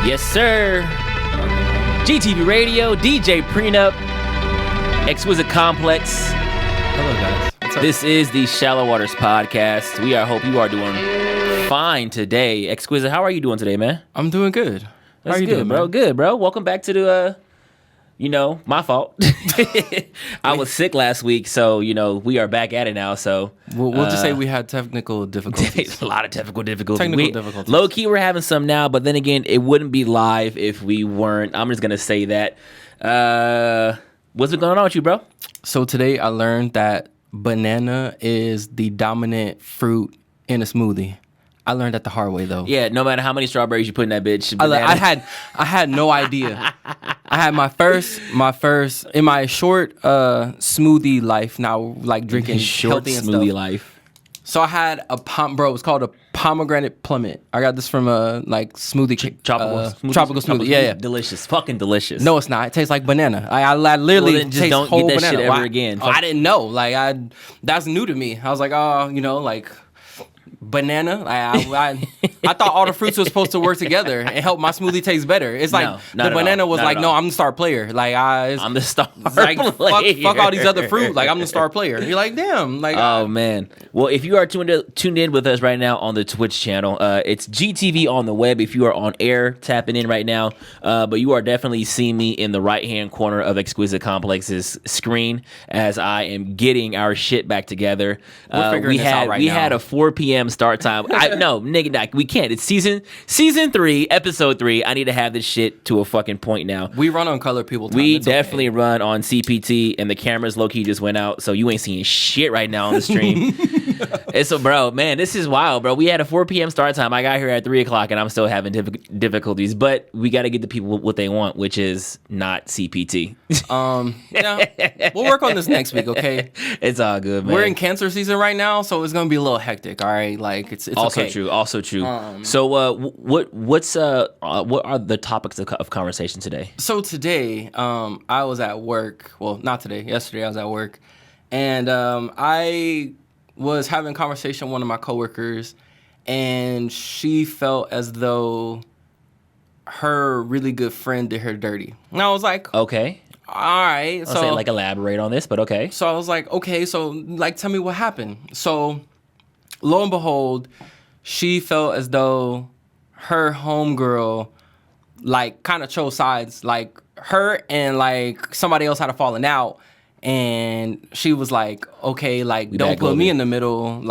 Yes, sir. GTV Radio, DJ Prenup, Exquisite Complex. Hello, guys. What's up? This is the Shallow Waters Podcast. Hope you are doing fine today. Exquisite, how are you doing today, man? I'm doing good. How That's are you good, doing, bro? man? Good, bro. Welcome back to the, my fault. I was sick last week, so, we are back at it now, so. We'll just say we had technical difficulties. A lot of technical difficulties. Technical difficulties. Low key, we're having some now, but then again, it wouldn't be live if we weren't. I'm just going to say that. What's going on with you, bro? So today I learned that banana is the dominant fruit in a smoothie. I learned that the hard way, though. Yeah, no matter how many strawberries you put in that bitch. I had no idea. I had my first in my short smoothie life now, like drinking short healthy and smoothie stuff. life. So I had it's called a pomegranate plummet. I got this from a smoothie tropical smoothie. Yeah. Delicious, fucking delicious. No, it's not. It tastes like banana. I literally Well, then just taste don't whole get that banana. shit ever again. I didn't know. That's new to me. I was like, banana. I thought all the fruits were supposed to work together and help my smoothie taste better. It's like not the banana all. was Not like, at no, all. I'm the star player. I'm the star player. Fuck all these other fruit. Like I'm the star player. You're like, damn. Oh man. Well, if you are tuned in with us right now on the Twitch channel, it's GTV on the web. If you are on air, tapping in right now, but you are definitely seeing me in the right hand corner of Exquisite Complex's screen as I am getting our shit back together. We're figuring this out right we now. had a 4 p.m. start time. No, nigga, we can't. It's season 3, episode 3. I need to have this shit to a fucking point now. We run on color people time. We It's definitely okay. run on CPT, and the cameras low-key just went out, so you ain't seeing shit right now on the stream. And so, bro, man, this is wild, bro. We had a 4 p.m. start time. I got here at 3 o'clock, and I'm still having difficulties, but we got to get the people what they want, which is not CPT. Yeah, we'll work on this next week, okay? It's all good, man. We're in cancer season right now, so it's gonna be a little hectic. All right, like it's also okay. true. Also true. So, what are the topics of conversation today? So today, I was at work. Well, not today. Yesterday, I was at work, and I was having a conversation with one of my coworkers, and she felt as though her really good friend did her dirty. And I was like, Okay. all right. I'll say elaborate on this, but okay. So I was like, okay, so tell me what happened. So lo and behold, she felt as though her homegirl kind of chose sides. Like her and somebody else had a falling out, and she was like, okay, don't put me in the middle.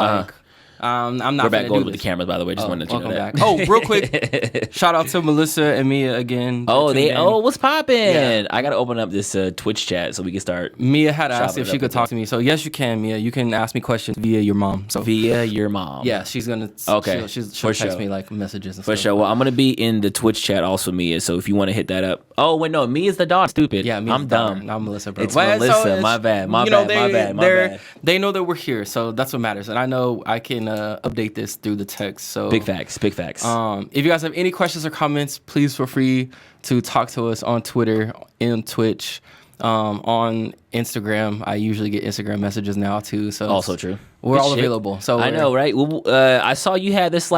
I'm not. We're back gonna going do with the this. cameras, by the way. Just wanted to know Welcome that. back. Oh, real quick, shout out to Melissa and Mia again. What's poppin'? Yeah. I gotta open up this Twitch chat so we can start Mia had asked chopping if it she up could with talk to me. So yes, you can, Mia. You can ask me questions via your mom. So via your mom. yeah, she's gonna. Okay, she'll for text sure. me messages and For stuff. sure. Well, I'm gonna be in the Twitch chat also, Mia. So if you want to hit that up. Oh wait, no, Mia's the dog. Stupid. Yeah, I'm dumb. I'm Melissa, bro. It's Melissa. My bad. My bad. They know that we're here, so that's what matters. And I know I can update this through the text. So Big facts. Big facts. If you guys have any questions or comments, please feel free to talk to us on Twitter, in Twitch, on Instagram. I usually get Instagram messages now too. So Also true. We're Good all shit. available. So I know, right? Well, I saw you had this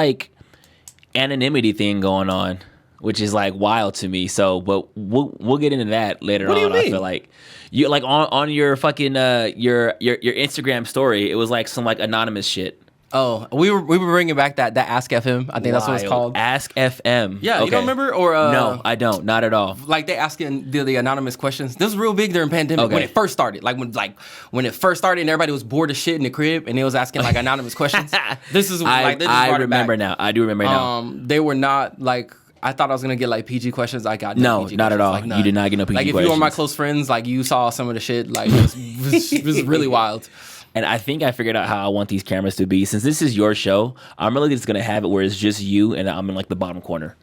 anonymity thing going on, which is wild to me. So, but we'll get into that later What do on. you mean? I feel like you on your fucking your Instagram story, it was some anonymous shit. Oh, we were bringing back that Ask FM. I think that's what it's Wild. called. Ask FM. Yeah, Okay. you don't remember? Or No, I don't. Not at all. They asking the anonymous questions. This was real big during pandemic when Okay. it first started. When it first started and everybody was bored of shit in the crib and they was asking anonymous questions. This is I brought it remember back. now. I do remember now. They were not I thought I was gonna get PG questions. I got No, PG not at all. questions, You did not get no PG if you were my questions. close friends, you saw some of the shit. It was really wild. And I think I figured out how I want these cameras to be. Since this is your show, I'm really just gonna have it where it's just you and I'm in the bottom corner.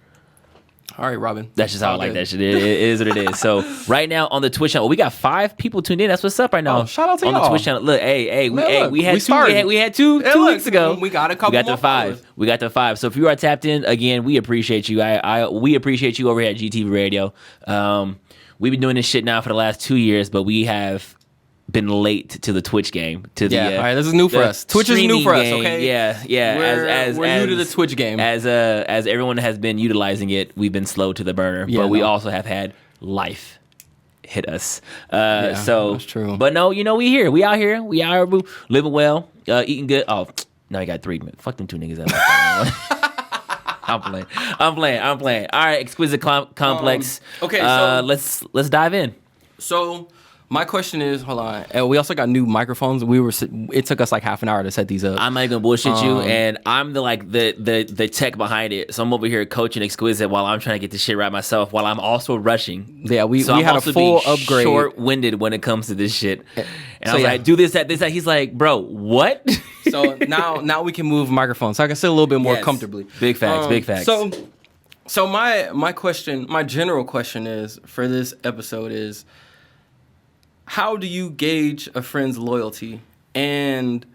All right, Robin. That's just how I like that shit. It is what it is. So right now on the Twitch channel, we got 5 people tuned in. That's what's up right now. Oh, shout out to on y'all. the Twitch channel. Look, hey, Man, we had we two. started. We had two Hey, look, weeks ago. we got a couple We got more to 5. followers. We got to 5. So if you are tapped in again, we appreciate you. We appreciate you over here at GTV Radio. We've been doing this shit now for the last 2 years, but we have been late to the Twitch game. All right, this is new for us. Twitch is new for us, okay? Yeah. We're new to the Twitch game. As everyone has been utilizing it, we've been slow to the burner. But we also have had life hit us. That's true. But no, we here. We out here. We out here living well, eating good. Oh, now you got 3. Fuck them 2 niggas out. I'm playing. All right, Exquisite Complex. Okay, so let's dive in. So my question is, hold on. And we also got new microphones. It took us like half an hour to set these up. I'm not gonna bullshit you, and I'm the tech behind it. So I'm over here coaching Exquisite while I'm trying to get this shit right myself, while I'm also rushing. Yeah, we had a full upgrade. Short-winded when it comes to this shit. And I was like, do this, that. He's like, bro, what? So now we can move microphones, so I can sit a little bit more comfortably. Big facts. So my question, my general question is for this episode is, how do you gauge a friend's loyalty, and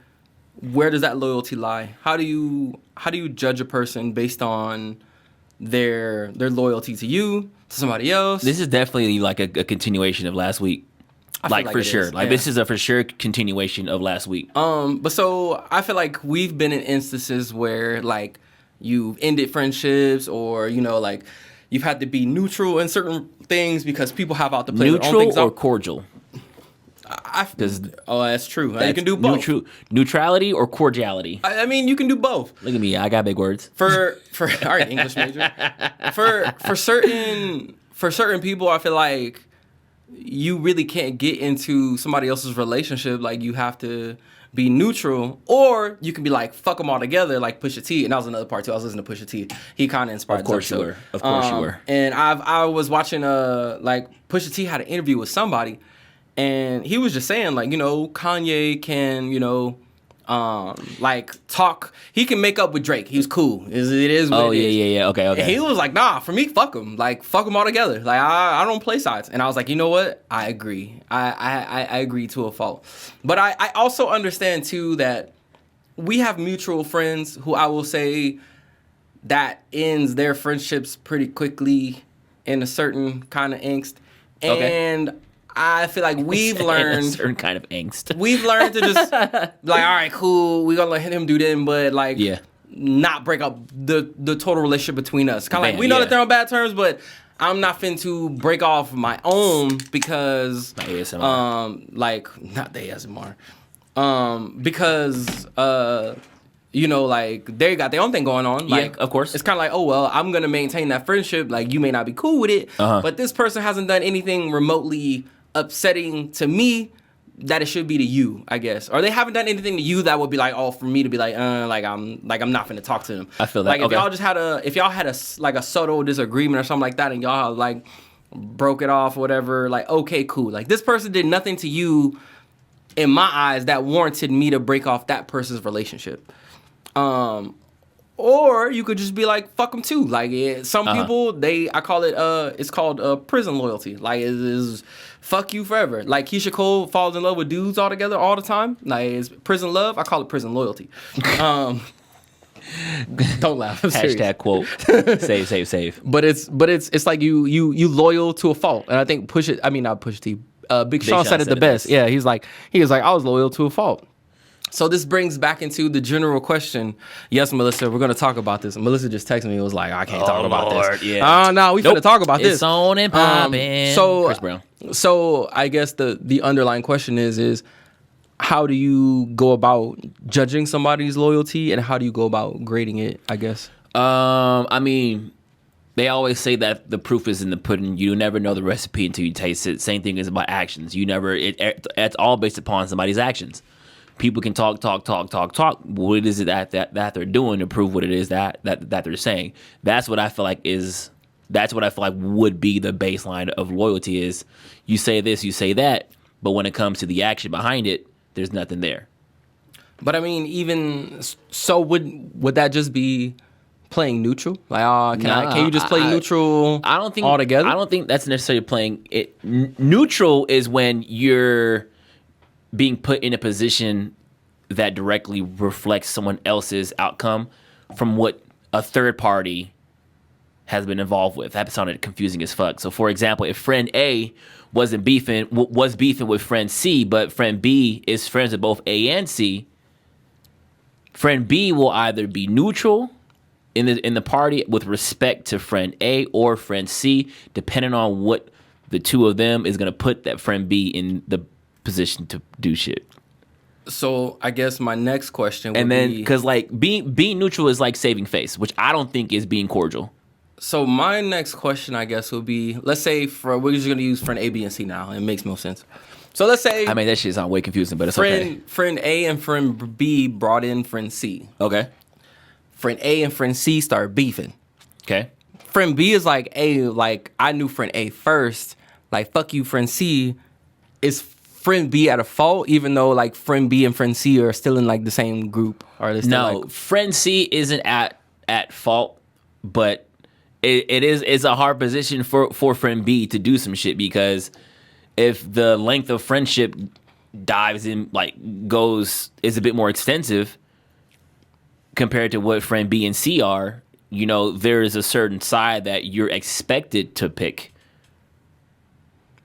where does that loyalty lie? How do you judge a person based on their loyalty to you, to somebody else? This is definitely like a continuation of last week. Like for sure. This is a for sure continuation of last week. But so I feel like we've been in instances where like you've ended friendships, or like you've had to be neutral in certain things because people have out to play their own things. Neutral or cordial? That's true. You can do both. Neutrality or cordiality? I mean, you can do both. Look at me. I got big words. For all right, English major. For certain people, I feel like you really can't get into somebody else's relationship. Like, you have to be neutral, or you can be like, fuck them all together, like Pusha T. And that was another part too. I was listening to Pusha T. He kind of inspired. Of course you were. And I was watching like Pusha T had an interview with somebody, and he was just saying like, Kanye can, like talk. He can make up with Drake. He was cool. It is what it is. Yeah. Okay. And he was like, nah, for me, fuck him. Like, fuck them all together. Like, I don't play sides. And I was like, you know what? I agree. I agree to a fault. But I also understand, too, that we have mutual friends who I will say that ends their friendships pretty quickly in a certain kind of angst. And I feel like we've learned a certain kind of angst. We've learned to just like, all right, cool, we're gonna let him do them, but like, not break up the total relationship between us. Kind of like, we know that they're on bad terms, but I'm not finna to break off my own because like, not the ASMR, because like, they got their own thing going on. Like, of course. It's kind of like, oh, well, I'm going to maintain that friendship. Like, you may not be cool with it, but this person hasn't done anything remotely upsetting to me that it should be to you, I guess. Or they haven't done anything to you that would be like, oh, for me to be like, I'm not finna talk to them. I feel that. Like, if y'all had a subtle disagreement or something like that, and y'all like broke it off or whatever, like, okay, cool. Like, this person did nothing to you, in my eyes, that warranted me to break off that person's relationship. Or you could just be like, fuck them too. Like, some people, I call it, it's called prison loyalty. Like, it is fuck you forever. Like, Keisha Cole falls in love with dudes all together all the time. Like, it's prison love. I call it prison loyalty. Don't laugh. I'm serious. Hashtag quote. Save. But it's like you loyal to a fault. And I think not Push T. Big Sean said it the best. Yeah, he was like, I was loyal to a fault. So this brings back into the general question. Yes, Melissa, we're going to talk about this. And Melissa just texted me and was like, I can't talk about this. Yeah. No, we finna talk about this. It's on and popping. Chris Brown. So I guess the underlying question is how do you go about judging somebody's loyalty, and how do you go about grading it, I guess? I mean, they always say that the proof is in the pudding. You never know the recipe until you taste it. Same thing is about actions. It's all based upon somebody's actions. People can talk. What is it that they're doing to prove what it is that they're saying? That's what I feel like would be the baseline of loyalty. Is you say this, you say that, but when it comes to the action behind it, there's nothing there. But I mean, even so, would that just be playing neutral? Like, can you just play neutral? I don't think altogether. I don't think that's necessarily playing it. Neutral is when you're being put in a position that directly reflects someone else's outcome from what a third party has been involved with. That sounded confusing as fuck. So, for example, if friend A was beefing with friend C, but friend B is friends with both A and C, friend B will either be neutral in the party with respect to friend A or friend C, depending on what the two of them is going to put that friend B in the position to do shit. So I guess my next question would and then be, because like being neutral is like saving face, which I don't think is being cordial. so my next question, I guess, would be, let's say we're just gonna use friend A, B, and C now. It makes more sense. So let's say, I mean, that shit sounds way confusing, but it's okay. friend A and friend B brought in friend C. Okay. Friend A and friend C start beefing. Okay. Friend B is like, hey, like, I knew friend A first. Like, fuck you, friend C. Is friend B at a fault, even though like friend B and friend C are still in like the same group? Or they still, No, like, friend C isn't at fault, but it's a hard position for friend B to do some shit, because if the length of friendship dives in, like is a bit more extensive compared to what friend B and C are, you know, there is a certain side that you're expected to pick.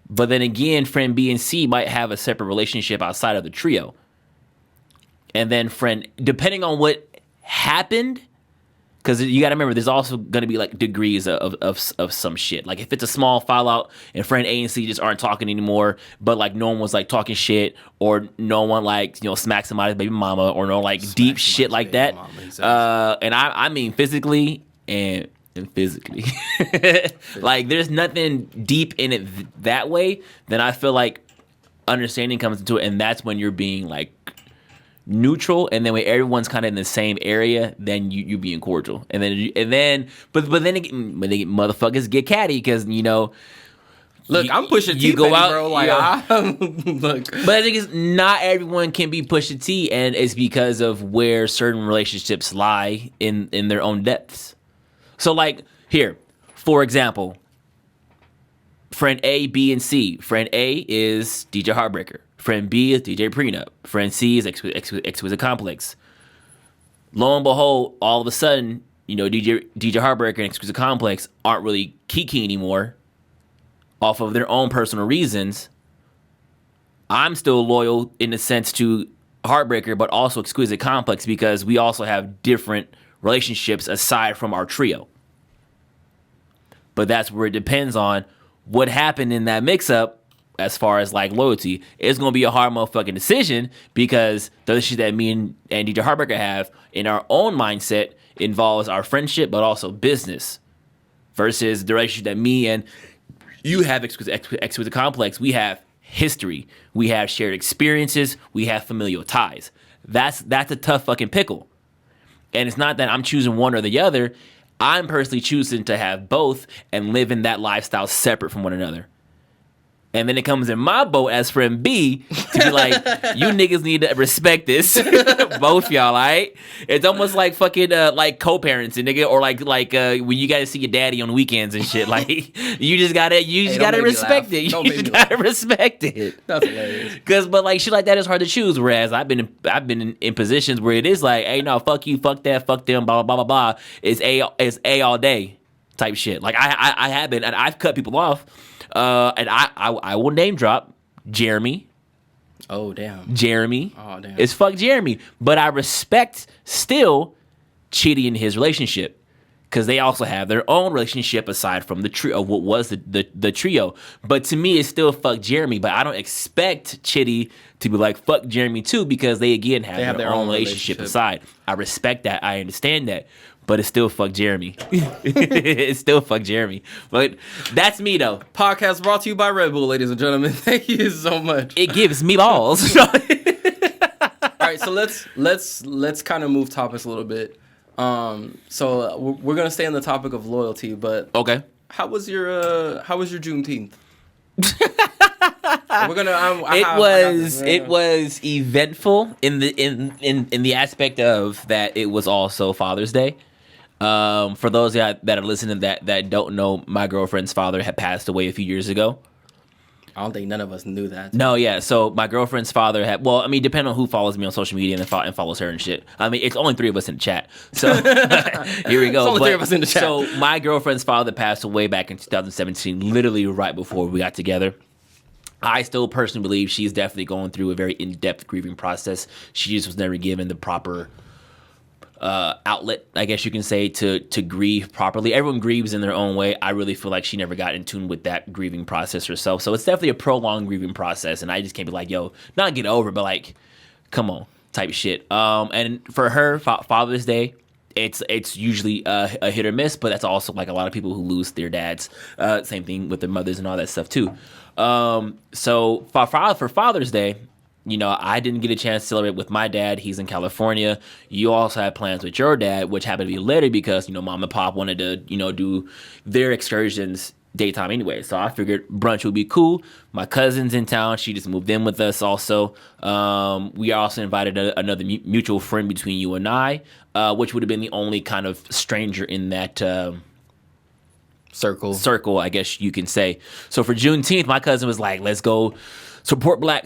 But then again, friend B and C might have a separate relationship outside of the trio. And then depending on what happened, because you got to remember, there's also going to be like degrees of some shit. Like if it's a small fallout and friend A and C just aren't talking anymore, but like no one was like talking shit, or no one like, you know, smacked somebody's baby mama, or no like deep shit like that. And I mean physically and physically. Like there's nothing deep in it that way, then I feel like understanding comes into it, and that's when you're being like neutral, and then when everyone's kind of in the same area, then you being cordial, but then motherfuckers get catty, because you know, look, I'm pushing T, you go baby, out, bro. Like, look, but I think it's not everyone can be Pusha T, and it's because of where certain relationships lie in their own depths. So like here, for example, friend A, B, and C. Friend A is DJ Heartbreaker. Friend B is DJ Prenup. Friend C is Exquisite Complex. Lo and behold, all of a sudden, you know, DJ Heartbreaker and Exquisite Complex aren't really kiki anymore off of their own personal reasons. I'm still loyal in a sense to Heartbreaker, but also Exquisite Complex, because we also have different relationships aside from our trio. But that's where it depends on what happened in that mix-up. As far as like loyalty, it's gonna be a hard motherfucking decision, because the shit that me and DJ Heartbreaker have in our own mindset involves our friendship, but also business, versus the relationship that me and you have, Exquisite Complex. We have history, we have shared experiences, we have familial ties. That's a tough fucking pickle, and it's not that I'm choosing one or the other. I'm personally choosing to have both and live in that lifestyle separate from one another. And then it comes in my boat as friend B to be like, you niggas need to respect this. Both y'all, all right? It's almost like fucking like co-parenting, nigga, or like when you gotta see your daddy on weekends and shit. Like you just gotta respect it. You just gotta respect it. That's hilarious. But like shit like that is hard to choose. Whereas I've been in positions where it is like, hey, no, fuck you, fuck that, fuck them, blah blah blah blah blah. It's A all day type shit. Like I have been, and I've cut people off. And I will name drop Jeremy. Oh damn. Jeremy. Oh damn. It's fuck Jeremy, but I respect still Chitty in his relationship, because they also have their own relationship aside from the trio of what was the trio. But to me, it's still fuck Jeremy. But I don't expect Chitty to be like fuck Jeremy too, because they again have their own relationship aside. I respect that. I understand that. But it's still fuck Jeremy. It's still fuck Jeremy. But that's me though. Podcast brought to you by Red Bull, ladies and gentlemen. Thank you so much. It gives me balls. All right, so let's kind of move topics a little bit. So we're gonna stay on the topic of loyalty, but okay. How was your Juneteenth? We're gonna. It was eventful in the aspect of that it was also Father's Day. For those that are listening that don't know, my girlfriend's father had passed away a few years ago. I don't think none of us knew that. No, yeah. So my girlfriend's father had. Well, I mean, depending on who follows me on social media and follows her and shit. I mean, it's only 3 of us in the chat. So here we go. It's only 3 of us in the chat. So my girlfriend's father passed away back in 2017, literally right before we got together. I still personally believe she's definitely going through a very in-depth grieving process. She just was never given the proper outlet, I guess you can say, to grieve properly. Everyone grieves in their own way. I really feel like she never got in tune with that grieving process herself. So it's definitely a prolonged grieving process, and I just can't be like, yo, not get over it, but like, come on, type shit. And for her, Father's Day, it's usually a hit or miss, but that's also like a lot of people who lose their dads. Same thing with their mothers and all that stuff too. So for Father's Day, you know, I didn't get a chance to celebrate with my dad. He's in California. You also had plans with your dad, which happened to be later because, you know, mom and pop wanted to, you know, do their excursions daytime anyway. So I figured brunch would be cool. My cousin's in town. She just moved in with us also. We also invited another mutual friend between you and I, which would have been the only kind of stranger in that circle, I guess you can say. So for Juneteenth, my cousin was like, let's go support black,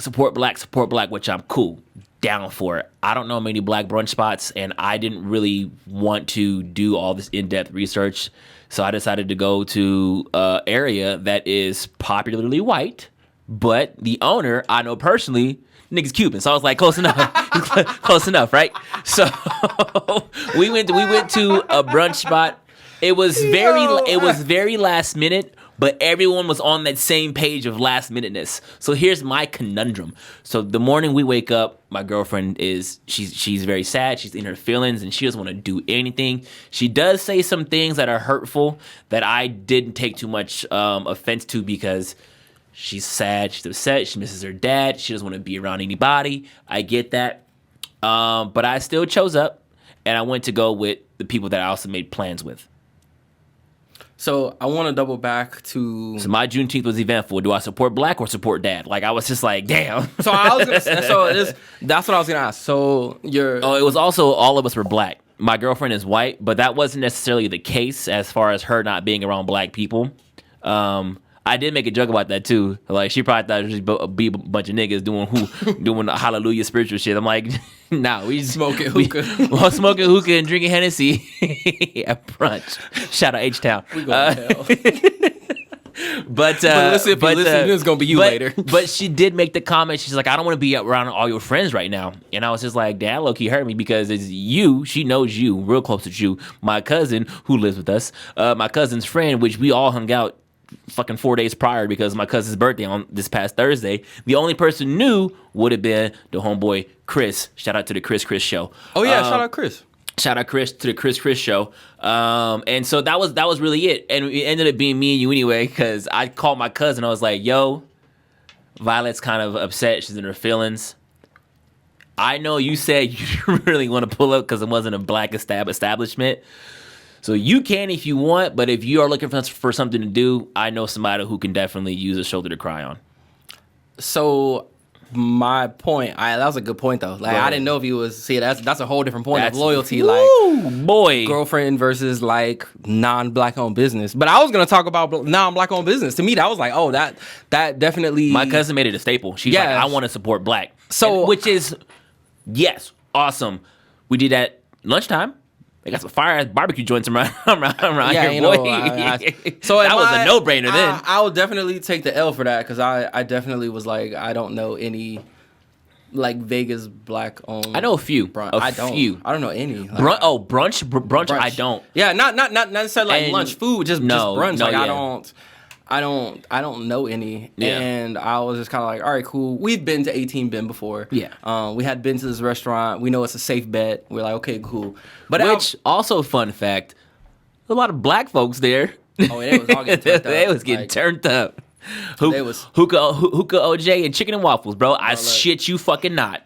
which I'm cool, down for it. I don't know many black brunch spots, and I didn't really want to do all this in-depth research, so I decided to go to an area that is popularly white, but the owner, I know personally, nigga's Cuban, so I was like, close enough, close enough, right? So we went to a brunch spot. It was very last minute, but everyone was on that same page of last minuteness. So here's my conundrum. So the morning we wake up, my girlfriend she's very sad. She's in her feelings and she doesn't want to do anything. She does say some things that are hurtful that I didn't take too much offense to because she's sad, she's upset, she misses her dad, she doesn't want to be around anybody. I get that. But I still chose up and I went to go with the people that I also made plans with. So I want to double back to. So my Juneteenth was eventful. Do I support black or support dad? Like I was just like, damn. So I was gonna. That's what I was gonna ask. So you're. Oh, it was also all of us were black. My girlfriend is white, but that wasn't necessarily the case as far as her not being around black people. I did make a joke about that too. Like she probably thought it would just be a bunch of niggas doing the hallelujah spiritual shit. I'm like, nah, we just smoking hookah. While smoking hookah and drinking Hennessy at brunch. Shout out H-Town. We going to hell. But listen, it's gonna be you later. But she did make the comment. She's like, I don't want to be around all your friends right now. And I was just like, damn, low-key hurt me because it's you. She knows you, real close to you. My cousin who lives with us, my cousin's friend, which we all hung out fucking 4 days prior because my cousin's birthday on this past Thursday. The only person who knew would have been the homeboy Chris. Shout out to the Chris show. Oh yeah, shout out Chris. Shout out Chris to the Chris show. And so that was really it. And it ended up being me and you anyway because I called my cousin. I was like, yo, Violet's kind of upset. She's in her feelings. I know you said you really want to pull up because it wasn't a black establishment. So you can if you want, but if you are looking for something to do, I know somebody who can definitely use a shoulder to cry on. So my point, that was a good point though. Like I didn't know if you was that's a whole different point of loyalty. Boy, girlfriend versus like non-black owned business. But I was gonna talk about non-black owned business. To me, that was like, oh, that definitely. My cousin made it a staple. She's like, I want to support black. So which is yes, awesome. We did at lunchtime. They got some fire ass barbecue joints around here, boy. So that was a no brainer then. I would definitely take the L for that because I definitely was like, I don't know any like Vegas black owned. I know a few. I don't know any. Like, brunch. I don't. Yeah, not necessarily like lunch food, just brunch. Like yeah. I don't know any. Yeah. And I was just kind of like, all right, cool. We've been to 18 Ben before. Yeah. We had been to this restaurant. We know it's a safe bet. We're like, okay, cool. But also fun fact, a lot of black folks there. Oh, they was all getting turned up. They was getting turned up. Hookah OJ and chicken and waffles, bro. I shit you fucking not.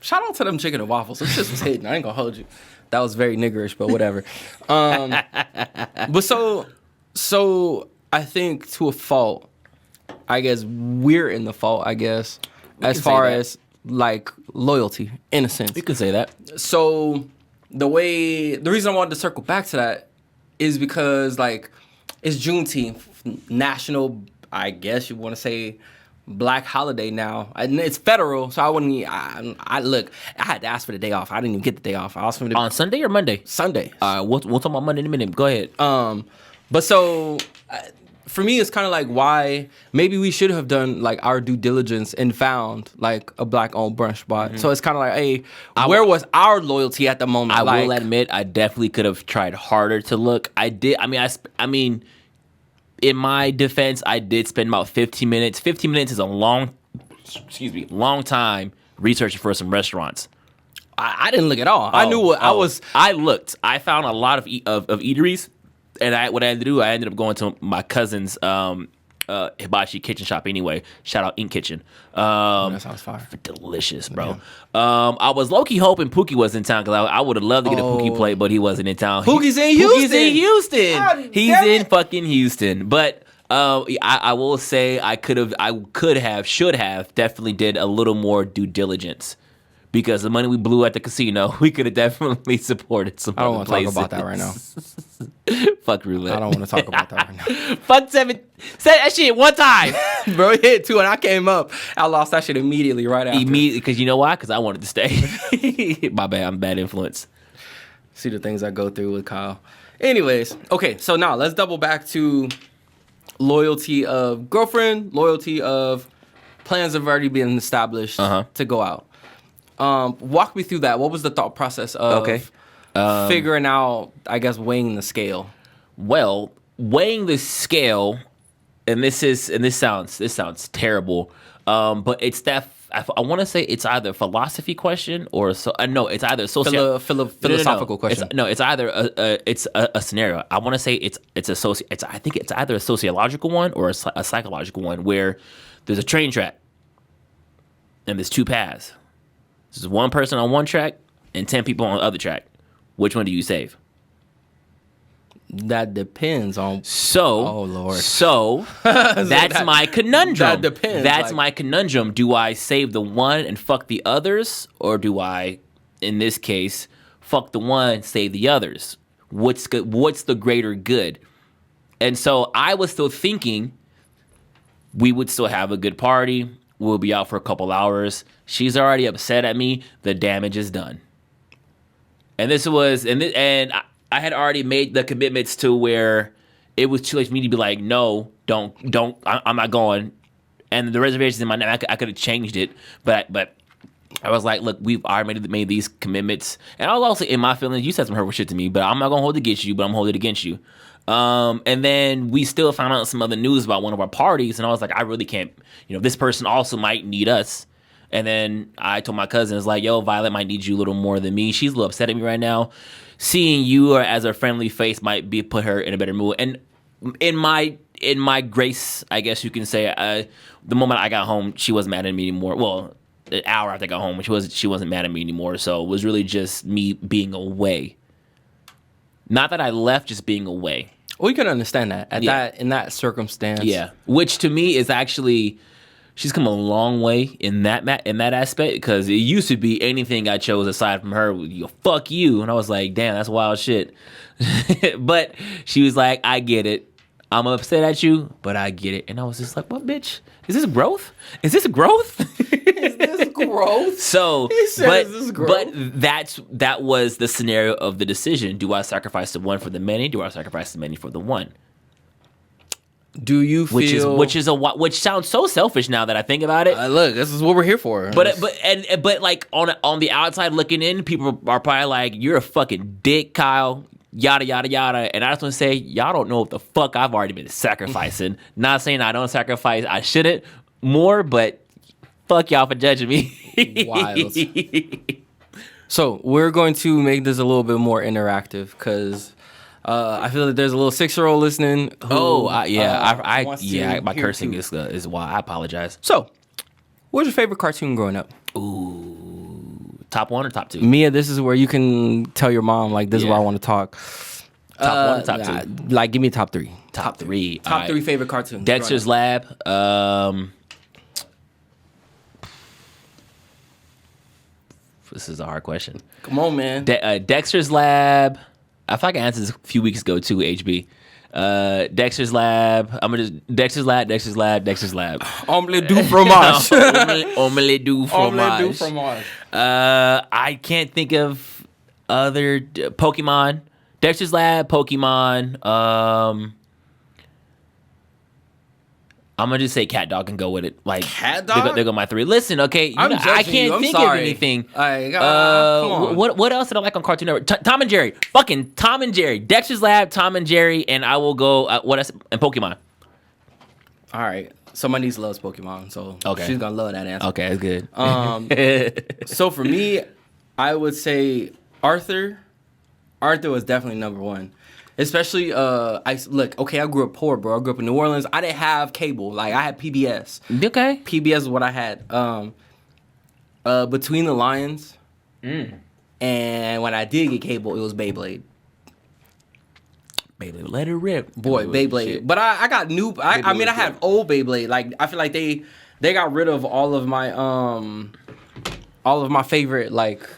Shout out to them chicken and waffles. This shit was hitting. I ain't gonna hold you. That was very niggerish, but whatever. But so I think to a fault, I guess we're in the fault, I guess, as far as like loyalty, in a sense. You can say that. So the reason I wanted to circle back to that is because like it's Juneteenth, national, I guess you want to say, Black holiday now, and it's federal, so I wouldn't. I look. I had to ask for the day off. I didn't even get the day off. I asked for the On Sunday or Monday? Sunday. We'll talk about Monday in a minute. Go ahead. But so for me, it's kind of like why maybe we should have done like our due diligence and found like a Black-owned brunch spot. So it's kind of like, hey, where was our loyalty at the moment? I will admit, I definitely could have tried harder to look. I did. I mean, in my defense, I did spend about 15 minutes. 15 minutes is a long time researching for some restaurants. I didn't look at all. I knew what I was. I looked. I found a lot of eateries, and what I had to do, I ended up going to my cousin's hibachi kitchen shop anyway. Shout out Ink Kitchen. That sounds fire. Delicious, bro. Yeah. I was low-key hoping Pookie was in town because I would have loved to get a Pookie plate, but he wasn't in town. Pookie's in Houston. Pookie's in Houston. God, He's in fucking Houston. But I will say I should have definitely did a little more due diligence. Because the money we blew at the casino, we could have definitely supported some other places. I don't want to talk about that right now. Fuck roulette. I don't want to talk about that right now. Fuck seven. Say that shit one time. Bro, he hit 2 and I came up. I lost that shit immediately right after. Because you know why? Because I wanted to stay. My bad. I'm a bad influence. See the things I go through with Kyle. Anyways, okay, so now let's double back to loyalty of girlfriend, loyalty of plans have already been established to go out. Walk me through that. What was the thought process of figuring out, I guess, weighing the scale? Well, weighing the scale, and this sounds terrible, but it's that I want to say it's either a philosophy question or it's either a philosophical question. It's either a scenario. I want to say I think it's either a sociological one or a psychological one where there's a train track and there's 2 paths. There's 1 person on one track and 10 people on the other track. Which one do you save? That depends on. Oh Lord. So that's my conundrum. That depends. That's my conundrum. Do I save the one and fuck the others, or do I, in this case, fuck the one, save the others? What's good? What's the greater good? And so I was still thinking we would still have a good party. We'll be out for a couple hours. She's already upset at me. The damage is done. And I had already made the commitments to where it was too late for me to be like, no, don't, I'm not going. And the reservations in my name, I could have changed it, but I was like, look, we've already made these commitments. And I was also in my feelings. You said some hurtful shit to me, but I'm not gonna hold it against you. But I'm gonna hold it against you. And then we still found out some other news about one of our parties, and I was like, I really can't. This person also might need us. And then I told my cousin, it's like, yo, Violet might need you a little more than me. She's a little upset at me right now. Seeing you as a friendly face might put her in a better mood. And in my grace, I guess you can say, the moment I got home, she wasn't mad at me anymore. Well, an hour after I got home, she wasn't mad at me anymore. So it was really just me being away. Not that I left, just being away. Well, you can understand that in that circumstance. Yeah, which to me is actually, she's come a long way in that aspect, because it used to be anything I chose aside from her, fuck you, and I was like, damn, that's wild shit. But she was like, I get it. I'm upset at you, but I get it. And I was just like, what, bitch? Is this growth? Is this growth? Is this growth? So, he said, is this growth? But that was the scenario of the decision. Do I sacrifice the one for the many? Do I sacrifice the many for the one? Do you feel which sounds so selfish now that I think about it? Look, this is what we're here for. But like on the outside looking in, people are probably like, you're a fucking dick, Kyle. Yada yada yada. And I just want to say, y'all don't know what the fuck I've already been sacrificing. Not saying I don't sacrifice, I shouldn't more, but fuck y'all for judging me. Wild. So we're going to make this a little bit more interactive, because I feel that there's a little 6-year-old listening. My cursing is why I apologize. So, what was your favorite cartoon growing up? Ooh, top 1 or top 2? Mia, this is where you can tell your mom, like, this is where I want to talk. Top 1 or top 2? Like, give me top 3. Top 3. Top 3 favorite cartoons. Dexter's Lab. This is a hard question. Come on, man. Dexter's Lab. I feel like I answered this a few weeks ago too, HB. Dexter's Lab. I'm gonna just Dexter's Lab. Omelette du fromage. Omelette du fromage. Omelette du fromage. I can't think of other Pokemon. Dexter's Lab, Pokemon. I'm gonna just say Cat Dog and go with it. Like Cat Dog? They go my 3. Listen, okay, I can't think of anything. Come on. What else did I like on Cartoon Network? Tom and Jerry, fucking Tom and Jerry, Dexter's Lab, Tom and Jerry, and I will go and Pokemon. All right, so my niece loves Pokemon, so she's gonna love that answer. Okay, that's good. So for me, I would say Arthur. Arthur was definitely number 1. Especially, I grew up poor, bro. I grew up in New Orleans. I didn't have cable. Like, I had PBS. Okay. PBS is what I had. Between the Lions. And when I did get cable, it was Beyblade. Beyblade, let it rip. Boy, Beyblade. Shit. But I got new... I had old Beyblade. Like, I feel like they got rid of all of my favorite, like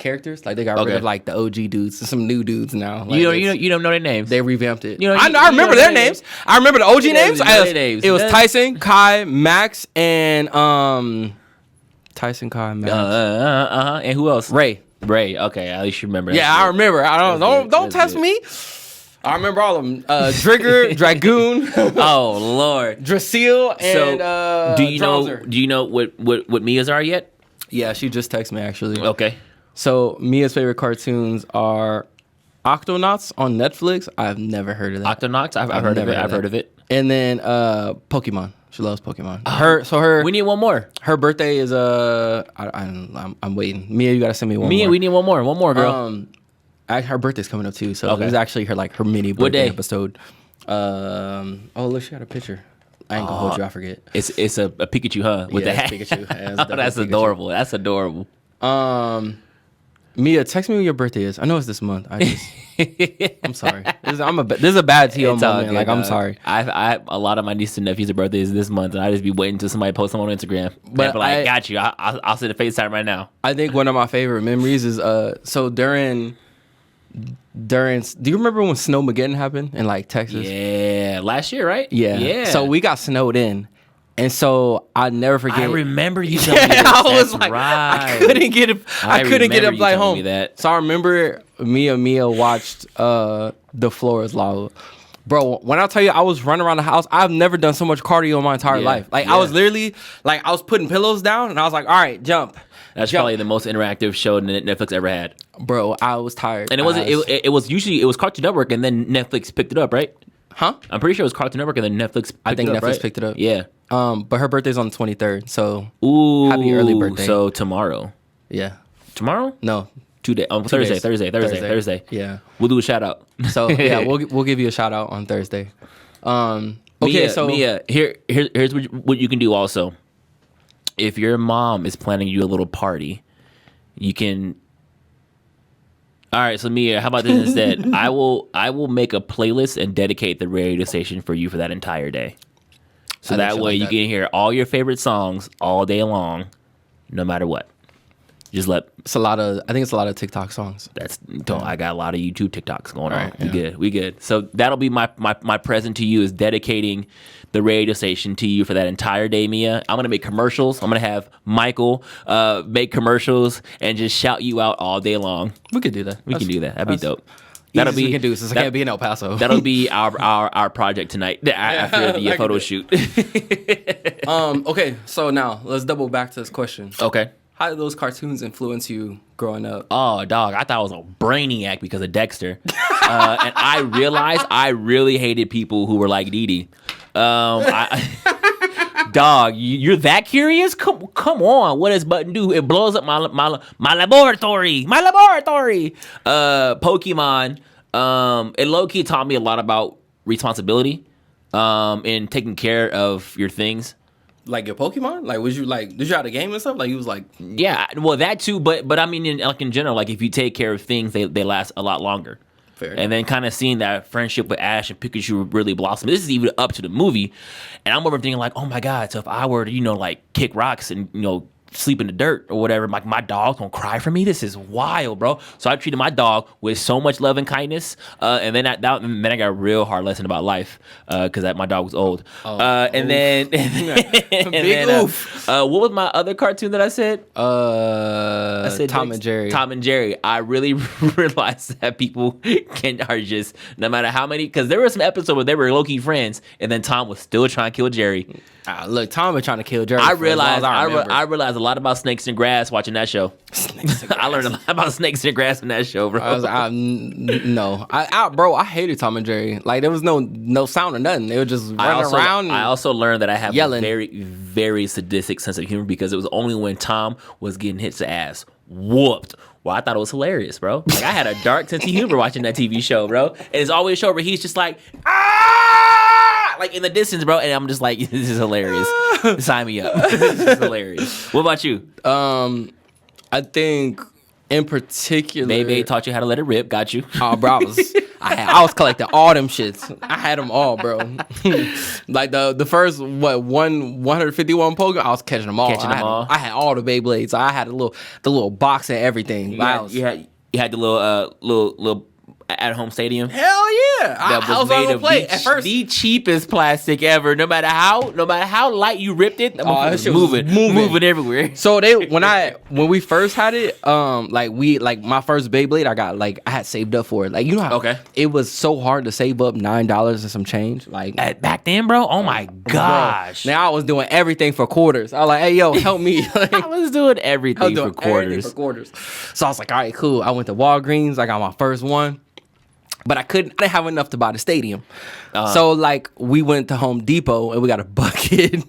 characters. Like, they got rid of like the OG dudes and some new dudes now. Like, you don't know their names. They revamped it. I remember their names. I remember the OG names. Names. It was Tyson, Kai, Max, and Tyson, Kai, Max. And who else? Ray. Okay, at least you remember. Yeah, I remember. Don't test me. I remember all of them. Trigger, Dragoon. Oh Lord. Drasil, and do you know what Mia's are yet? Yeah, she just texted me actually. Okay. So Mia's favorite cartoons are Octonauts on Netflix. I've never heard of that. Octonauts? I've heard of it. And then Pokemon. She loves Pokemon. We need one more. Her birthday is I'm waiting. Mia, you gotta send me one more. Mia, we need one more, girl. Her birthday's coming up too, so it's actually her mini birthday episode. Look, she got a picture. I ain't gonna hold you. I forget. It's a Pikachu, huh? With the hat. Pikachu. That's adorable. That's adorable. Mia, text me when your birthday is. I know it's this month. I'm sorry. This is a bad TO moment. Like, I'm sorry. I a lot of my nieces and nephews' birthdays this month, and I just be waiting until somebody posts them on Instagram. But I got you. I'll send a FaceTime right now. I think one of my favorite memories is so during. Do you remember when Snowmageddon happened in like Texas? Yeah, last year, right? Yeah. So we got snowed in. And so I never forget. I remember you telling me this. I was like, right. I couldn't get up like home. So I remember Mia watched The Floor is Lava. Bro, when I tell you I was running around the house, I've never done so much cardio in my entire life. Like, I was literally, like, I was putting pillows down, and I was like, all right, jump. That's probably the most interactive show Netflix ever had. Bro, I was tired. And it was Cartoon Network, and then Netflix picked it up, right? Huh? I'm pretty sure it was Cartoon Network, and then Netflix picked it up, Netflix picked it up. Yeah. But her birthday's on the 23rd, so happy early birthday. So tomorrow. Yeah. Tomorrow? No. Thursday. Yeah. We'll do a shout out. So yeah, we'll give you a shout out on Thursday. Mia, here's what you can do also. If your mom is planning you a little party, you can. All right, so Mia, how about this instead? I will make a playlist and dedicate the radio station for you for that entire day. So that way you can hear all your favorite songs all day long, no matter what. I think it's a lot of TikTok songs. I got a lot of YouTube TikToks going on. Right, we good. So that'll be my present to you, is dedicating the radio station to you for that entire day, Mia. I'm gonna make commercials. I'm gonna have Michael make commercials and just shout you out all day long. We could do that. We can do that. That'd be dope. That'll be we can do since I can't be in El Paso. That'll be our project tonight after the photo shoot. Okay, so now let's double back to this question. Okay. How did those cartoons influence you growing up? Oh, dog, I thought I was a brainiac because of Dexter. And I realized I really hated people who were like Dee Dee. Dog, you're that curious? Come on. What does Button do? It blows up my laboratory. My laboratory. Pokemon. It low-key taught me a lot about responsibility and taking care of your things. Like your Pokemon? Like, did you have a game and stuff? Like, he was like... Yeah, well, that too, but I mean, in general, like, if you take care of things, they last a lot longer. Fair and then kind of seeing that friendship with Ash and Pikachu really blossom. This is even up to the movie. And I'm over thinking like, oh my God, so if I were to, like, kick rocks and, sleep in the dirt or whatever. Like, my dog's gonna cry for me. This is wild, bro. So I treated my dog with so much love and kindness. And then I got a real hard lesson about life because my dog was old. And then what was my other cartoon that I said? I said Tom and Jerry. Tom and Jerry. I really realized that people are just, no matter how many, because there were some episodes where they were low-key friends, and then Tom was still trying to kill Jerry. Look, Tom was trying to kill Jerry. I realized a lot about snakes and grass watching that show. I learned a lot about snakes and grass in that show, bro. I hated Tom and Jerry. Like, there was no sound or nothing. They were just running around. I also learned that I have yelling. a very, very sadistic sense of humor because it was only when Tom was getting his ass whooped. Well, I thought it was hilarious, bro. Like, I had a dark sense of humor watching that TV show, bro. And it's always a show where he's just like, like in the distance, bro. And I'm just like, this is hilarious. Sign me up. This is hilarious. What about you? I think in particular, Maybe taught you how to let it rip. Got you. Oh, bro, I was collecting all them shits. I had them all, bro. Like the first 151 Pokemon, I was catching them all. I had all the Beyblades. I had the little box and everything. You had the little at-home stadium. Hell yeah! I was on the play at first. The cheapest plastic ever. No matter how light you ripped it, that shit moving everywhere. So when we first had it, my first Beyblade, I had saved up for it. Like, you know how it was so hard to save up $9 and some change. Like, back then, bro. Oh my gosh! Bro, now I was doing everything for quarters. I was like, hey yo, help me. I was doing everything for quarters. So I was like, all right, cool. I went to Walgreens. I got my first one. But I didn't have enough to buy the stadium. So, like, we went to Home Depot and we got a bucket